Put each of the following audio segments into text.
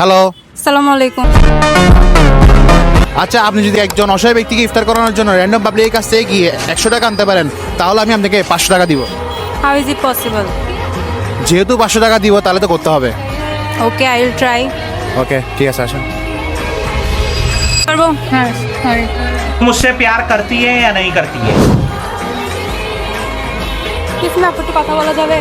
Hello. আসসালামু আলাইকুম। আচ্ছা, আপনি যদি একজন অসহায় ব্যক্তিকে ইফতার করানোর জন্য র্যান্ডম পাবলিকের কাছ থেকে গিয়ে 100 টাকা আনতে পারেন, তাহলে আমি আপনাকে 500 টাকা দিব। How is it possible? যেহেতু 500 টাকা দিব, তাহলে তো করতে হবে। ওকে, আই উইল ট্রাই। ওকে, ঠিক আছে, আসেন। করবো? হ্যাঁ, সরি। मुझसे प्यार करती है या नहीं करती है? কিছু না, একটু কথা বলা যাবে?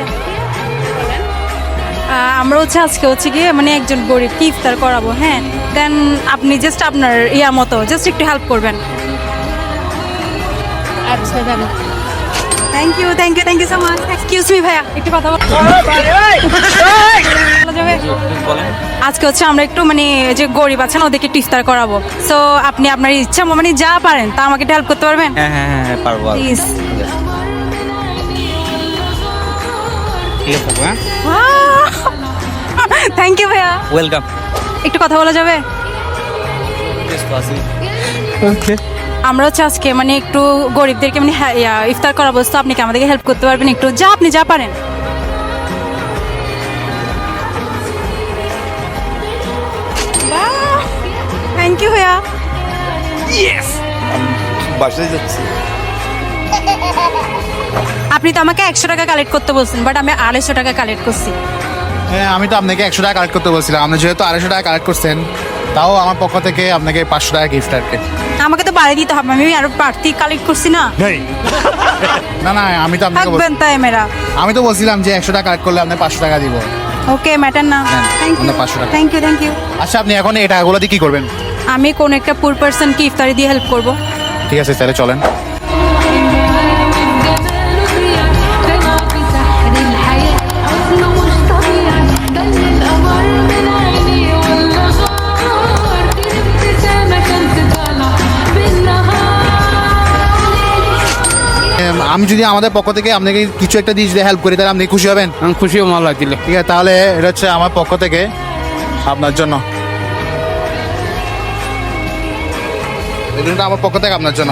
আমরা আজকে গিয়ে মানে একজন গরিবকে ইফতার করাবো, হ্যাঁ। দেন আপনি জাস্ট আপনার মতো জাস্ট একটু হেল্প করবেন। আচ্ছা, জানো। Thank you so much. Excuse me ভাইয়া, একটু কথা বলা যাবে? আজকে আমরা একটু মানে যে গরিব আছেন ওদেরকে একটু ইফতার করাবো। সো আপনি আপনার ইচ্ছা মানে যা পারেন তা আমাকে একটু হেল্প করতে পারবেন? হ্যাঁ পারবো। প্লিজ। ঠিক আছে হ্যাঁ, থ্যাংক ইউ ভাইয়া। ওয়েলকাম। একটু কথা বলা যাবে? ওকে। আমরা আজকে মানে একটু গরিবদেরকে মানে ইফতার করাবো, তো আপনি কি আমাদেরকে হেল্প করতে পারবেন একটু, যা আপনি যা পারেন? থ্যাংক ইউ ভাইয়া। বাসায় যাচ্ছি। আপনি তো আমাকে 100 টাকা কালেক্ট করতে বলছেন, বাট আমি 250 টাকা কালেক্ট করছি। হ্যাঁ, আমি তো আপনাকে 100 টাকা কালেক্ট করতে বলছিলাম। আপনি যেহেতু 250 টাকা কালেক্ট করছেন, তাও আমার পক্ষ থেকে আপনাকে 500 টাকা গিফট আর কি। আমাকে তো বাড়ি দিতে হবে, আমি আরো বাড়তি কালেক্ট করছি না। না না, আমি তো আপনাকে থাকবেন তাই মেরা। আমি তো বলছিলাম যে 100 টাকা কালেক্ট করলে আপনি 500 টাকা দিব। ওকে, ম্যাটার না। হ্যাঁ, থ্যাংক ইউ আমরা 500 টাকা। Thank you. আচ্ছা, আপনি এখন এই টাকাগুলো দিয়ে কি করবেন? আমি কোন একটা পুর পারসনকে ইফতারি দিয়ে হেল্প করব। ঠিক আছে, তাহলে চলেন। আমি যদি আমাদের পক্ষ থেকে আপনাকে কিছু একটা দিয়ে যদি হেল্প করি, তাহলে আপনি খুশি হবেন? আমি খুশি মাল দিলে। ঠিক আছে, তাহলে এটা হচ্ছে আমার পক্ষ থেকে আপনার জন্য। এটা আমার পক্ষ থেকে আপনার জন্য।